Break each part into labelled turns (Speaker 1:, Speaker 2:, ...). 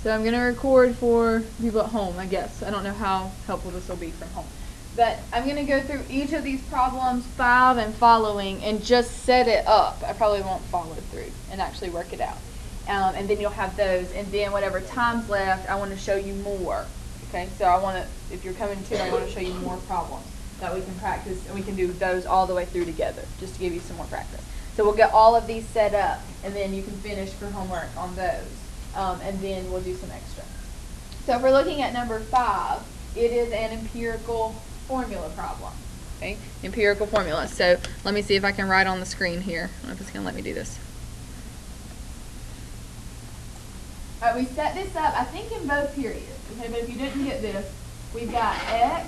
Speaker 1: So I'm going to record for people at home, I guess. I don't know how helpful this will be from home. But I'm going to go through each of these problems, 5 and following, and just set it up. I probably won't follow through and actually work it out. And then you'll have those. And then whatever time's left, I want to show you more. Okay, so I want to, if you're coming to, I want to show you more problems that we can practice, and we can do those all the way through together, just to give you some more practice. So we'll get all of these set up, and then you can finish for homework on those. And then we'll do some extra. So if we're looking at number 5, it is an empirical formula problem. Okay, empirical formula. So let me see if I can write on the screen here. I don't know if it's going to let me do this. All right, we set this up, I think, in both periods. Okay, but if you didn't get this, we've got x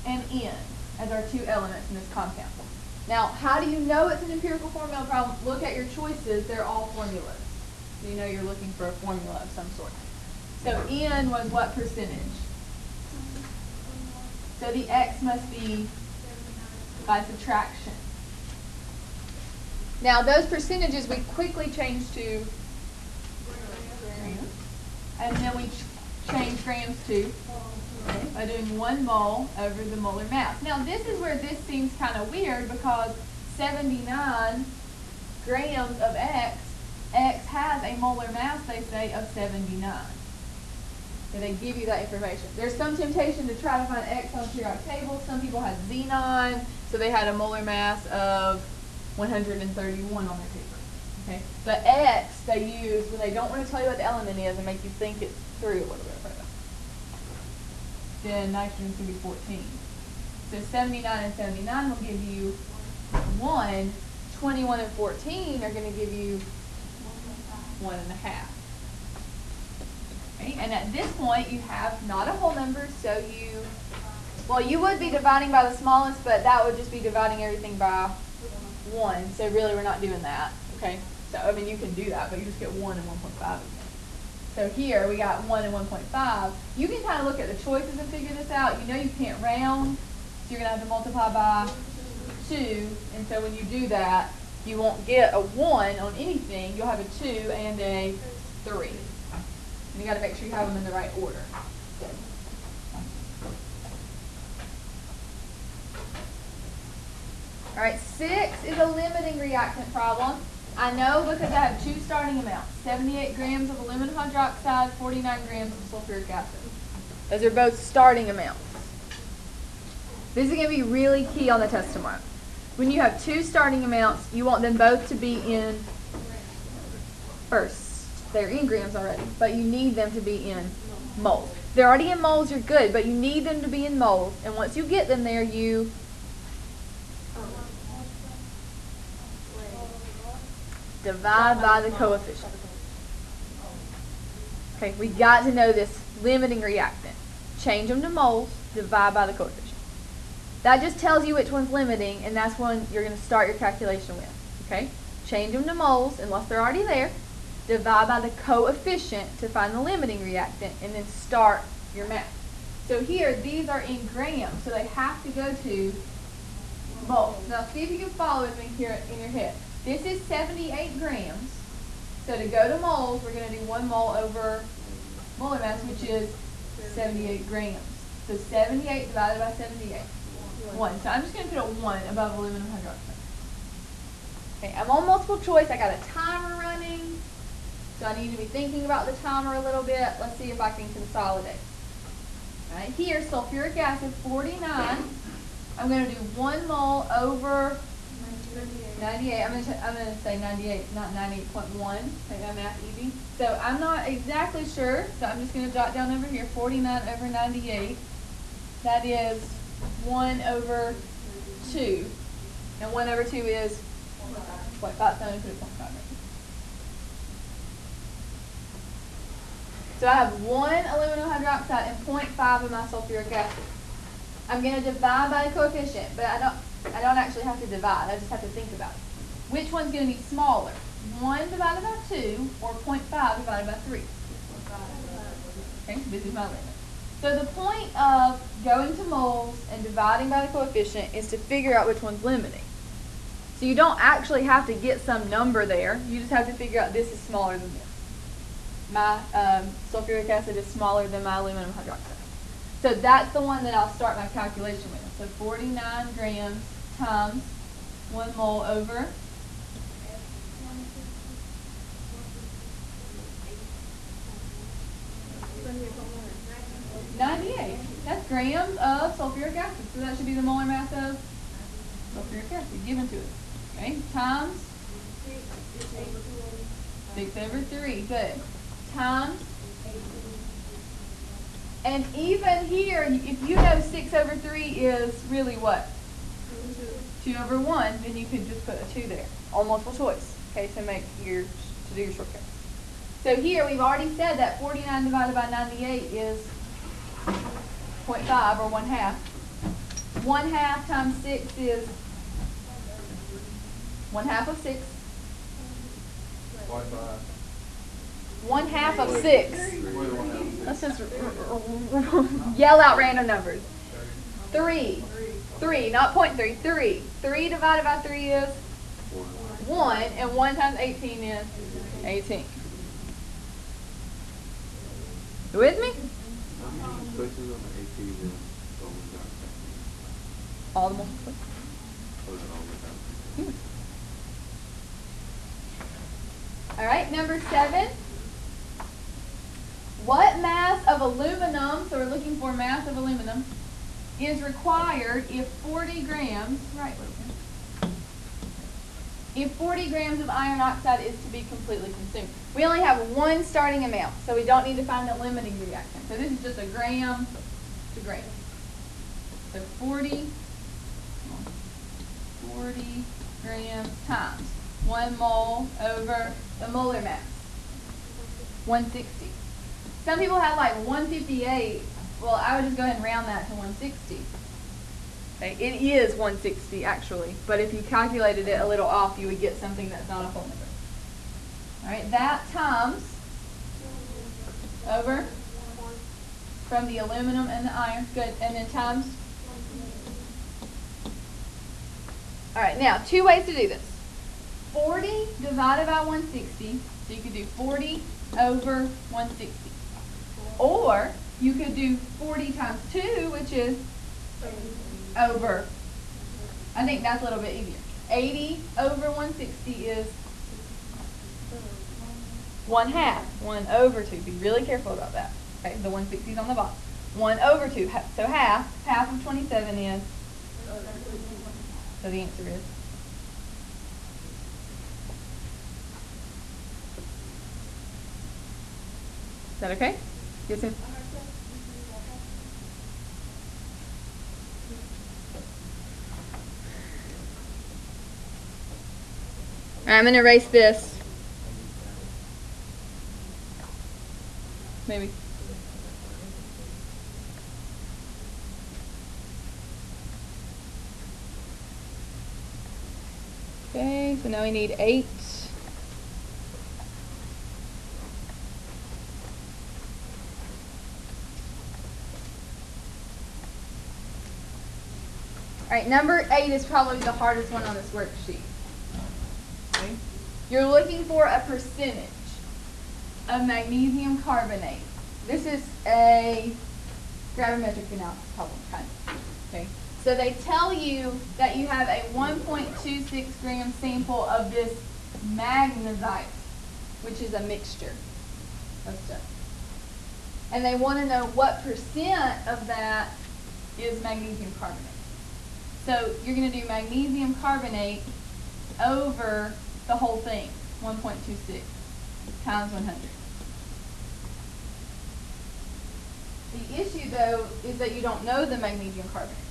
Speaker 1: and n as our 2 elements in this compound. Now, how do you know it's an empirical formula problem? Look at your choices. They're all formulas. So you know you're looking for a formula of some sort. So n was what percentage? So the x must be by subtraction. Now those percentages we quickly change to grams, and then we change grams to by doing 1 mole over the molar mass. Now this is where this seems kind of weird, because 79 grams of x has a molar mass, they say, of 79. So they give you that information. There's some temptation to try to find x on a periodic table. Some people had xenon, so they had a molar mass of 131 on their paper. Okay, but x they use when they don't want to tell you what the element is and make you think it through a little bit further. Then nitrogen's going to be 14. So 79 and 79 will give you 1. 21 and 14 are going to give you 1.5. Okay, and at this point you have not a whole number, so you would be dividing by the smallest, but that would just be dividing everything by 1. So really we're not doing that. Okay, so I mean you can do that, but you just get 1 and 1.5. So here we got 1 and 1.5. You can kind of look at the choices and figure this out. You know you can't round, so you're going to have to multiply by 2. And so when you do that, you won't get a 1 on anything. You'll have a 2 and a 3. And you got to make sure you have them in the right order. All right, 6 is a limiting reactant problem. I know because I have 2 starting amounts, 78 grams of aluminum hydroxide, 49 grams of sulfuric acid. Those are both starting amounts. This is going to be really key on the test tomorrow. When you have 2 starting amounts, you want them both to be in first. They're in grams already, but you need them to be in moles. If they're already in moles, you're good, but you need them to be in moles. And once you get them there, you divide by the coefficient. Okay, we got to know this limiting reactant. Change them to moles, divide by the coefficient. That just tells you which one's limiting, and that's one you're going to start your calculation with. Okay, change them to moles unless they're already there. Divide by the coefficient to find the limiting reactant, and then start your math. So here, these are in grams, so they have to go to moles. Now see if you can follow with me here in your head. This is 78 grams. So to go to moles, we're going to do 1 mole over molar mass, which is 78 grams. So 78 divided by 78. 1. So I'm just going to put a 1 above aluminum hydroxide. Okay, I'm on multiple choice. I got a timer running. So I need to be thinking about the timer a little bit. Let's see if I can consolidate. All right, here, sulfuric acid, 49. I'm going to do 1 mole over 98. I'm going to say 98, not 98.1. Make my math easy. So I'm not exactly sure, so I'm just going to jot down over here 49 over 98. That is 1 over 2. And 1 over 2 is 0.5. So I'm going to put a 0.5 right here. So I have 1 aluminum hydroxide and 0.5 of my sulfuric acid. I'm going to divide by the coefficient, but I don't actually have to divide. I just have to think about it. Which one's going to be smaller? 1 divided by 2 or 0.5 divided by 3? Okay, this is my limit. So the point of going to moles and dividing by the coefficient is to figure out which one's limiting. So you don't actually have to get some number there. You just have to figure out this is smaller than this. My sulfuric acid is smaller than my aluminum hydroxide. So that's the one that I'll start my calculation with. So 49 grams times 1 mole over 98. That's grams of sulfuric acid. So that should be the molar mass of sulfuric acid given to us. Okay, times 6 over 3. Good. Times. And even here, if you know 6 over 3 is really what? 2 over 1, then you could just put a 2 there on multiple choice. Okay, to do your shortcut. So here we've already said that 49 divided by 98 is 0.5 or 1/2. 1/2 times 6 is 1/2 of 6. 1/2 of 6. Let's just yell out random numbers. 3. 3, not 0.3, 3. 3 divided by 3 is 1, and 1 times 18 is 18. You with me? All the multiple. All right, number 7. What mass of aluminum, so we're looking for mass of aluminum, is required if 40 grams, if 40 grams of iron oxide is to be completely consumed? We only have one starting amount, so we don't need to find the limiting reaction. So this is just a gram to gram. So 40 grams times 1 mole over the molar mass, 160. Some people have like 158. Well, I would just go ahead and round that to 160. Okay, it is 160 actually, but if you calculated it a little off, you would get something that's not a whole number. All right, that times over from the aluminum and the iron. Good, and then times. All right, now 2 ways to do this. 40 divided by 160, so you could do 40 over 160. Or you could do 40 times 2, which is over. I think that's a little bit easier. 80 over 160 is 1/2. 1 over 2. Be really careful about that. Okay, the 160 is on the bottom. 1 over 2. So half of 27 is. So the answer is. Is that okay? Yes, sir. All right, I'm going to erase this. Maybe. Okay, so now we need 8. All right, number 8 is probably the hardest one on this worksheet. Okay. You're looking for a percentage of magnesium carbonate. This is a gravimetric analysis problem, kind of. Okay. So they tell you that you have a 1.26 gram sample of this magnesite, which is a mixture of stuff. And they want to know what percent of that is magnesium carbonate. So you're going to do magnesium carbonate over the whole thing, 1.26 times 100. The issue, though, is that you don't know the magnesium carbonate.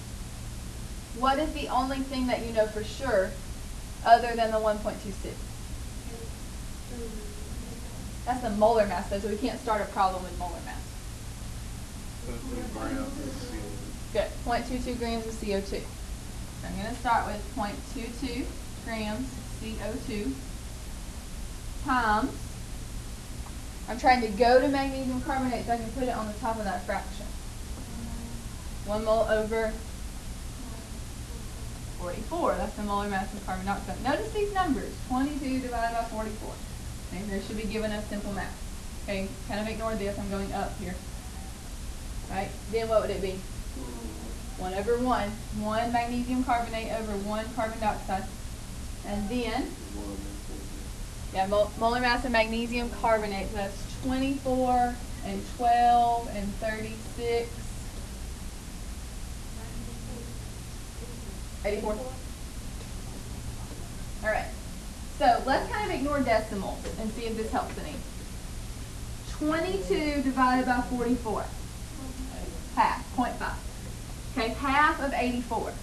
Speaker 1: What is the only thing that you know for sure other than the 1.26? That's the molar mass, though, so we can't start a problem with molar mass. Good. 0.22 grams of CO2. So I'm going to start with 0.22 grams CO2 times, I'm trying to go to magnesium carbonate so I can put it on the top of that fraction. 1 mole over 44. That's the molar mass of carbon dioxide. Notice these numbers, 22 divided by 44. Okay, they should be giving us simple math. Okay, kind of ignore this, I'm going up here. Right, then what would it be? 1 over 1. 1 magnesium carbonate over 1 carbon dioxide. And then, yeah, molar mass of magnesium carbonate, so that's 24 and 12 and 36. 84. Alright, so let's kind of ignore decimals and see if this helps any. 22 divided by 44. Half, 0.5. Okay, half of 84.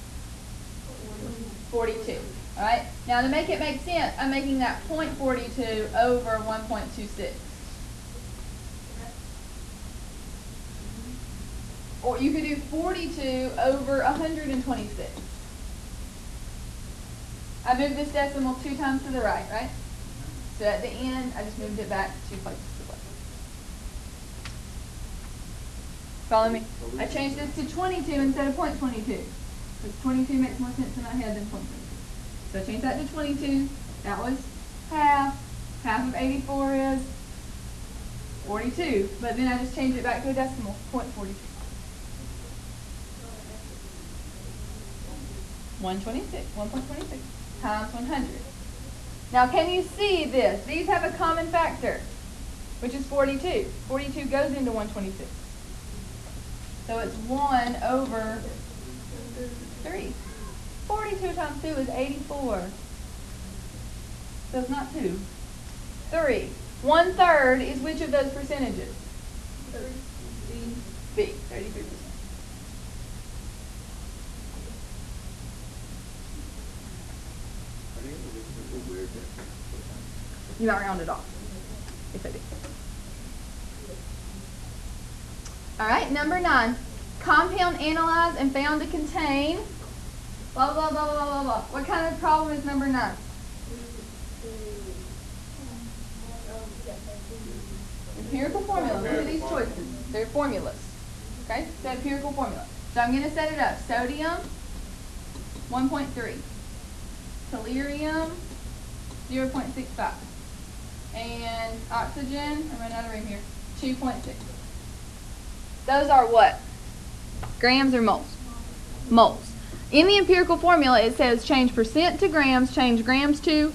Speaker 1: 42. Alright, now to make it make sense, I'm making that 0.42 over 1.26. Or you could do 42 over 126. I moved this decimal 2 times to the right? So at the end, I just moved it back 2 places to the left. Follow me? I changed this to 22 instead of 0.22. Because 22 makes more sense in my head than 0.22. So I changed that to 22. That was half. Half of 84 is 42. But then I just changed it back to a decimal, 0.42. 1.26 times 100. Now can you see this? These have a common factor, which is 42. 42 goes into 126. So it's 1 over 3. 42 times 2 is 84. So it's not 2. 3. 1/3 is which of those percentages? B. 33%. You might round it off, if I do. All right, number 9. Compound analyzed and found to contain blah, blah, blah, blah, blah, blah. What kind of problem is number 9? Empirical formula. Look at these choices. They're formulas. Okay, so empirical formula. So I'm going to set it up. Sodium, 1.3. Tellurium, 0.65. And oxygen, I'm running out of room here, 2.6. Those are what? Grams or moles? Moles. In the empirical formula, it says change percent to grams, change grams to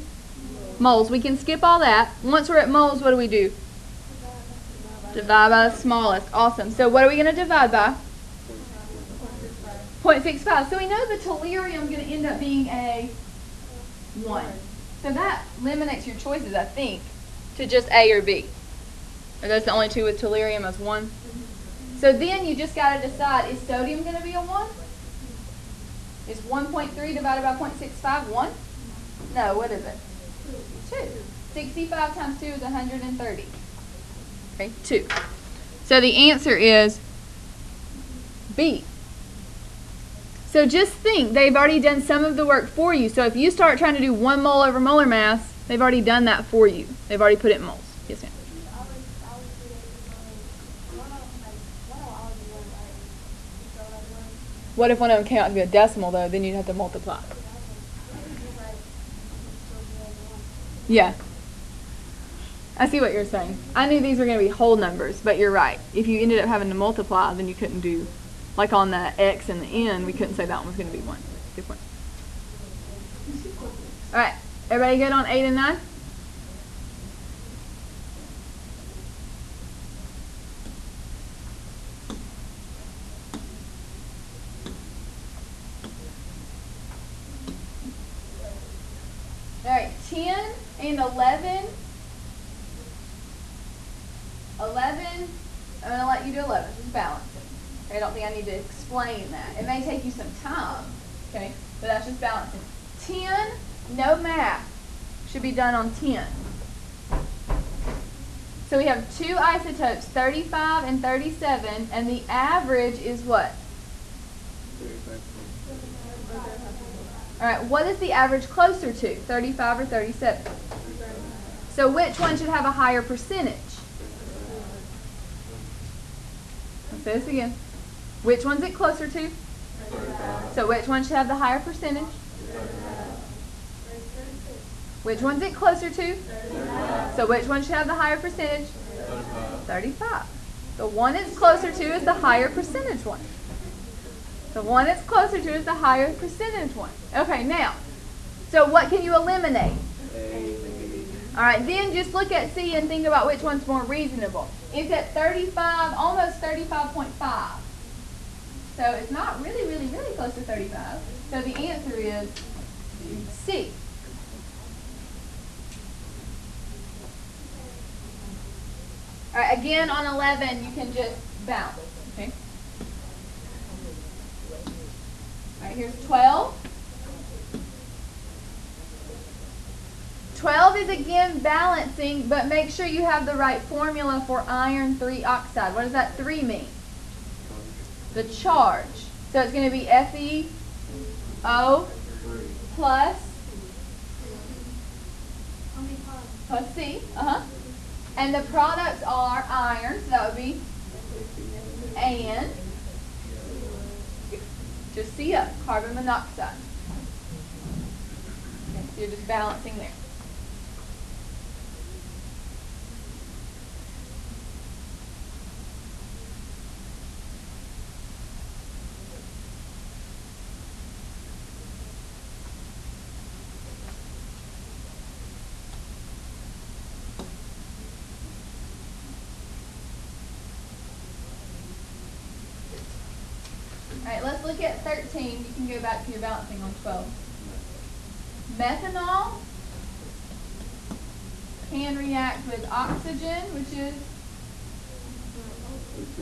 Speaker 1: moles. We can skip all that. Once we're at moles, what do? Divide by the smallest. Awesome. So what are we going to divide by? 0.65. So we know the tellurium is going to end up being a 1. So that eliminates your choices, I think, to just A or B. Are those the only two with tellurium as 1? So then you just got to decide, is sodium going to be a 1? Is 1.3 divided by 0.65 1? No, what is it? 2. 65 times 2 is 130. Okay, 2. So the answer is B. So just think, they've already done some of the work for you. So if you start trying to do 1 mole over molar mass, they've already done that for you. They've already put it in moles. Yes, ma'am. What if one of them came out to be a decimal, though? Then you'd have to multiply. Yeah. I see what you're saying. I knew these were going to be whole numbers, but you're right. If you ended up having to multiply, then you couldn't do, like on the X and the N, we couldn't say that one was going to be 1. Good point. All right. Everybody good on 8 and 9? All right, 10 and 11. 11, I'm going to let you do 11, just balance it. I don't think I need to explain that. It may take you some time, okay, but that's just balancing. 10, no math, should be done on 10. So we have 2 isotopes, 35 and 37, and the average is what? All right, what is the average closer to, 35 or 37? So which one should have a higher percentage? Let's say this again. Which one's it closer to? 35. So which one should have the higher percentage? Which one's it closer to? 35. So which one should have the higher percentage? 35. The one it's closer to is the higher percentage one. The one it's closer to is the higher percentage one. Okay, now, so what can you eliminate? All right, then just look at C and think about which one's more reasonable. It's at 35, almost 35.5. So it's not really, really, really close to 35. So the answer is C. All right, again on 11, you can just bounce, okay? All right, here's 12. 12 is again balancing, but make sure you have the right formula for iron 3 oxide. What does that 3 mean? The charge. So it's going to be FeO plus C. And the products are iron, so that would be and just CO, carbon monoxide. Okay, so you're just balancing there. All right, let's look at 13. You can go back to your balancing on 12. Methanol can react with oxygen, which is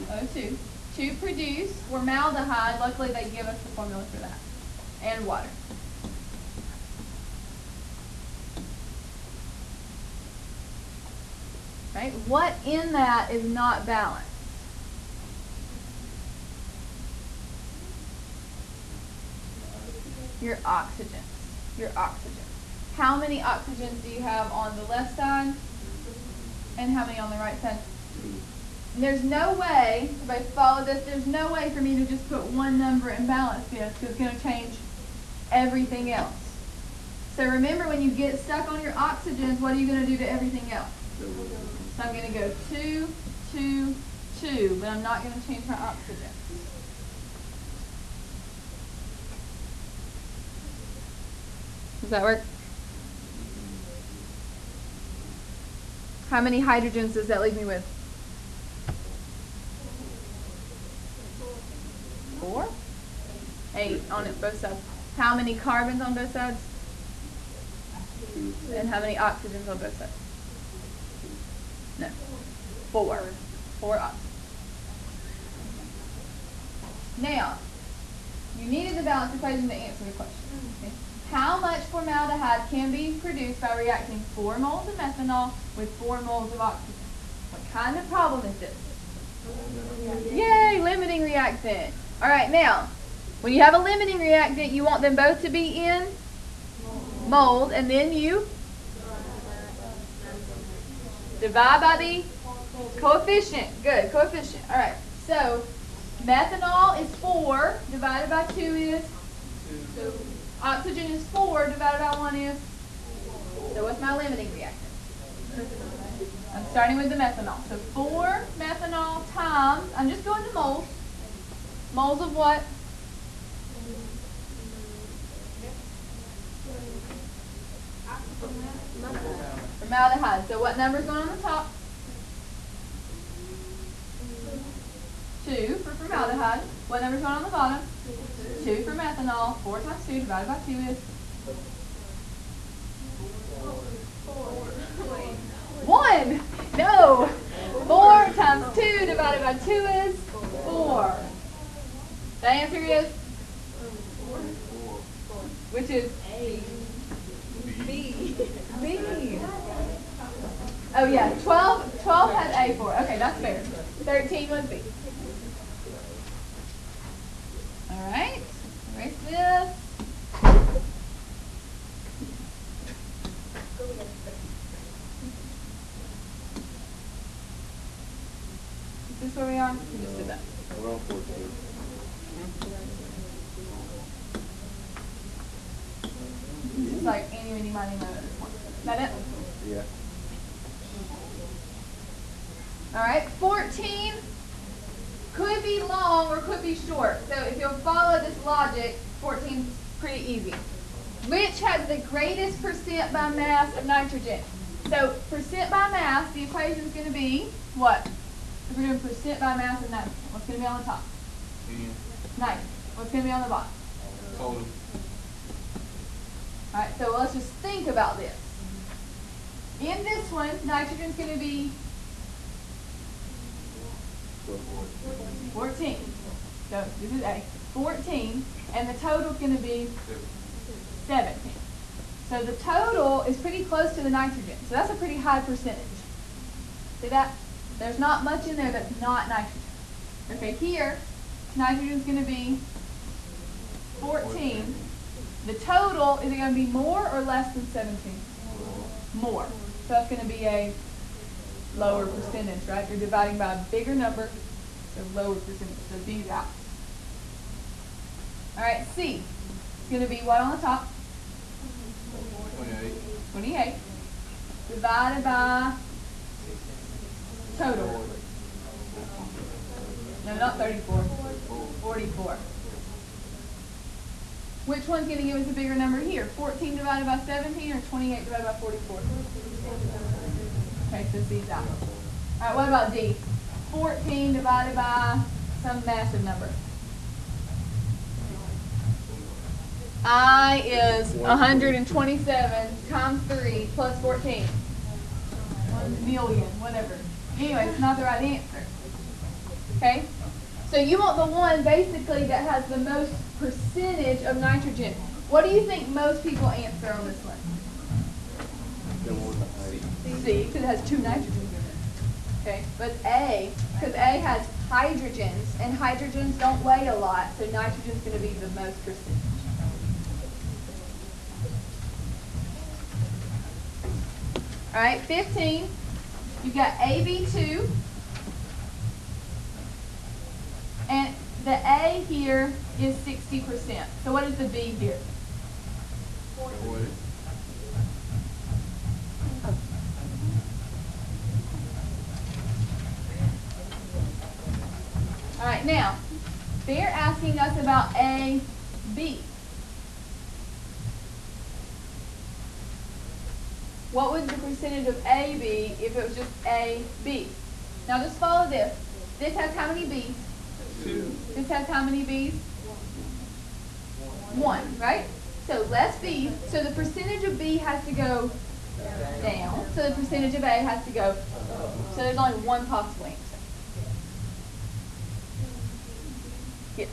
Speaker 1: O2, to produce formaldehyde. Luckily, they give us the formula for that, and water. Right? What in that is not balanced? Your oxygen. Your oxygen. How many oxygens do you have on the left side? And how many on the right side? And there's no way, if I follow this, there's no way for me to just put one number and balance this because it's going to change everything else. So remember, when you get stuck on your oxygens, what are you going to do to everything else? So I'm going to go 2, 2, 2, but I'm not going to change my oxygen. Does that work? How many hydrogens does that leave me with? 4? 8 on it, both sides. How many carbons on both sides? And how many oxygens on both sides? No. 4. 4 oxygens. Now, you needed the balanced equation to answer the question. Okay? How much formaldehyde can be produced by reacting 4 moles of methanol with 4 moles of oxygen? What kind of problem is this? Yay, limiting reactant. All right, now, when you have a limiting reactant, you want them both to be in moles, and then you divide by the coefficient. Good, coefficient. All right, so methanol is 4, divided by 2 is 2. Oxygen is 4, divided by 1 is? So what's my limiting reactant? I'm starting with the methanol. So 4 methanol times, I'm just going to moles. Moles of what? Formaldehyde. So what number is going on the top? 2 for formaldehyde. What number is going on the bottom? 2 for methanol. 4 times 2 divided by 2 is? 1. No. 4 times 2 divided by 2 is 4. The answer is? Which is? B. B. Oh yeah, 12 had A4. Okay, that's fair. 13 was B. All right, erase this. Is this where we are? We just did that.
Speaker 2: We're on 14.
Speaker 1: This is like any, many, money, at this point. that it?
Speaker 2: Yeah.
Speaker 1: All right, 14 could be long or could be short. So if you'll follow this logic, 14 is pretty easy. Which has the greatest percent by mass of nitrogen? So percent by mass, the equation is going to be what? If we're doing percent by mass of nitrogen, what's going to be on the top? Nitrogen. What's going to be on the bottom?
Speaker 2: Total.
Speaker 1: All right, so let's just think about this. In this one, nitrogen's going to be 14. So this is A. 14, and the total is going to be 17. So the total is pretty close to the nitrogen. So that's a pretty high percentage. See that? There's not much in there that's not nitrogen. Okay, here, nitrogen's going to be 14. The total, is it going to be more or less than 17? More. So that's going to be a lower percentage, right? You're dividing by a bigger number, so lower percentage. So B's out. All right, C. It's going to be what on the top?
Speaker 2: 28.
Speaker 1: 28. Divided by total. No, not 34. 44. Which one's going to give us a bigger number here? 14 divided by 17 or 28 divided by 44? Okay, so C's out. All right, what about D? 14 divided by some massive number. I is 127 times 3 plus 14. 1 million, whatever. Anyway, it's not the right answer. Okay? So you want the one basically that has the most percentage of nitrogen. What do you think most people answer on this one? C, because it has 2 nitrogens in it. Okay, but A, because A has hydrogens, and hydrogens don't weigh a lot, so nitrogen's going to be the most percentage. All right, 15, you've got AB2, and the A here is 60%. So what is the B here?
Speaker 2: 40.
Speaker 1: All right, now, they're asking us about AB. What would the percentage of A be if it was just AB? Now just follow this. This has how many B's?
Speaker 2: 2.
Speaker 1: This has how many B's? 1, right? So less B. So the percentage of B has to go down. So the percentage of A has to go up. So there's only one possible answer. Yes.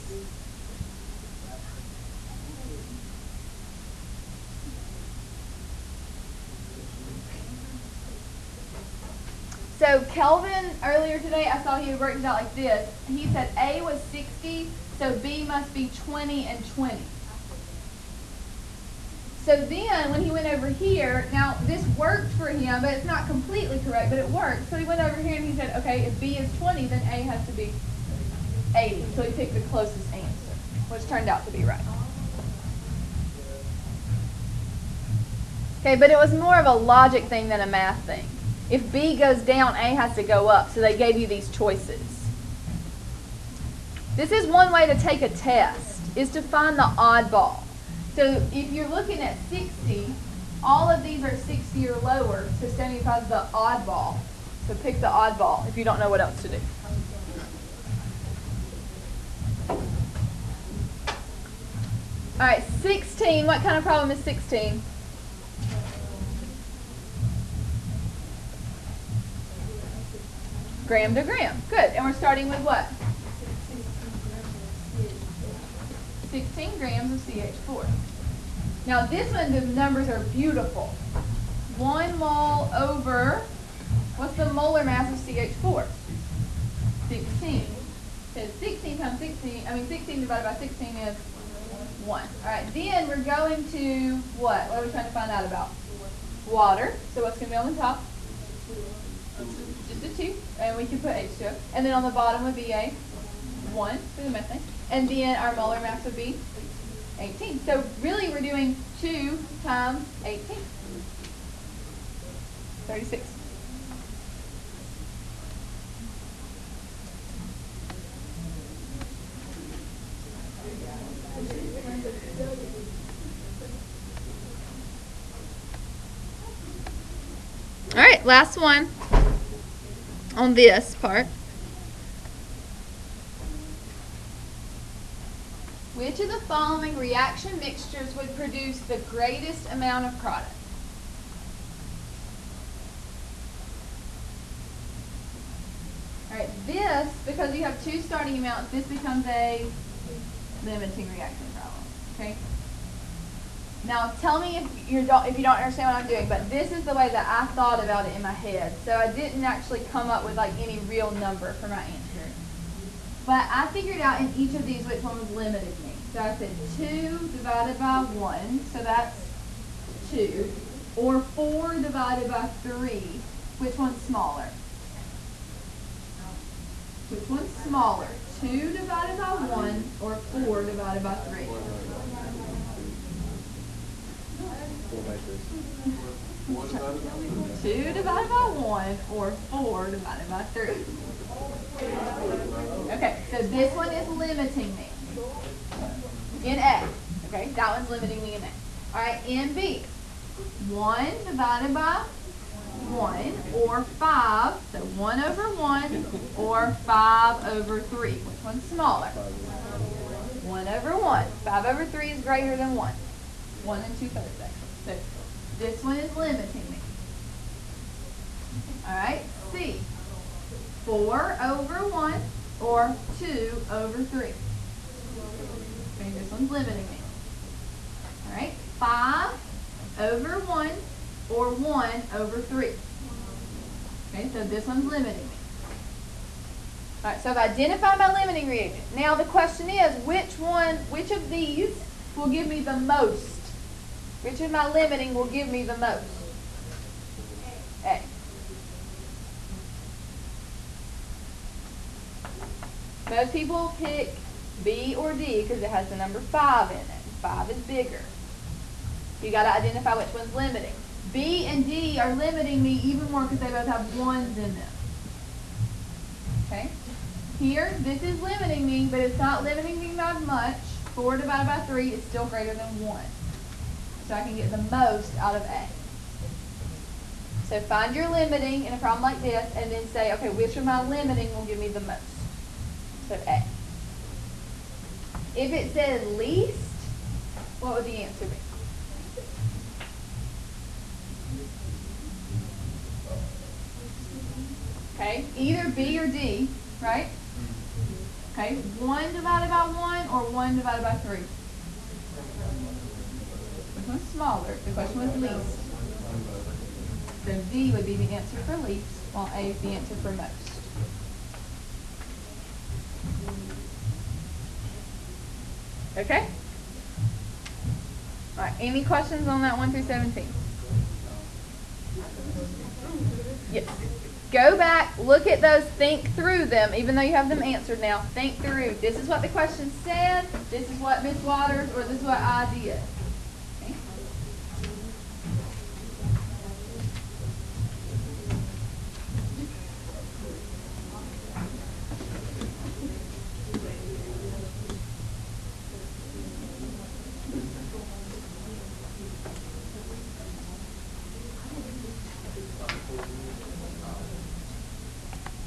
Speaker 1: So Kelvin, earlier today, I saw he had worked it out like this. He said A was 60, so B must be 20 and 20. So then, when he went over here, now this worked for him, but it's not completely correct, but it worked. So he went over here and he said, okay, if B is 20, then A has to be 80. So he picked the closest answer, which turned out to be right. Okay, but it was more of a logic thing than a math thing. If B goes down, A has to go up. So they gave you these choices. This is one way to take a test, is to find the oddball. So if you're looking at 60, all of these are 60 or lower. So 75 is the oddball. So pick the oddball if you don't know what else to do. All right, 16. What kind of problem is 16? Gram to gram. Good. And we're starting with what? 16 grams of CH4. Now this one, the numbers are beautiful. 1 mole over, what's the molar mass of CH4? 16. So 16 times 16, 16 divided by 16 is 1. All right, then we're going to what? What are we trying to find out about? Water. So what's going to be on the top? Just a 2, and we can put H2O. And then on the bottom would be a 1 for the methane. And then our molar mass would be 18. So really we're doing 2 times 18. 36. All right, last one on this part. Which of the following reaction mixtures would produce the greatest amount of product? All right, this, because you have two starting amounts, this becomes a limiting reaction problem, okay? Now, tell me if you don't understand what I'm doing, but this is the way that I thought about it in my head. So I didn't actually come up with like any real number for my answer. But I figured out in each of these which one was limited me. So I said 2 divided by 1, so that's 2. Or 4 divided by 3, which one's smaller? Which one's smaller? 2 divided by 1 or 4 divided by 3? 2 divided by 1 or 4 divided by 3. Okay, so this one is limiting me in A. Okay, that one's limiting me in A. All right, in B, 1 divided by 1 or 5, so 1 over 1 or 5 over 3. Which one's smaller? 1 over 1. 5 over 3 is greater than 1. 1 2/3 actually. So this one is limiting me. All right, C, 4 over 1 or 2 over 3. Okay, this one's limiting me. All right, 5 over 1 or 1 over 3. Okay, so this one's limiting me. All right, so I've identified my limiting reagent. Now the question is, which of these will give me the most? Which of my limiting will give me the most? A. Most people pick B or D because it has the number 5 in it. 5 is bigger. You got to identify which one's limiting. B and D are limiting me even more because they both have 1s in them. Okay? Here, this is limiting me, but it's not limiting me by much. 4 divided by 3 is still greater than 1. So I can get the most out of A. So find your limiting in a problem like this and then say, okay, which of my limiting will give me the most? So A. If it said least, what would the answer be? Okay, either B or D, right? Okay, 1 divided by 1 or 1 divided by 3? Which one's smaller? The question was least. So D would be the answer for least, while A is the answer for most. Okay? All right, any questions on that 1 through 17? Yes. Go back, look at those, think through them, even though you have them answered now. Think through. This is what the question said, this is what Ms. Waters, or this is what I did.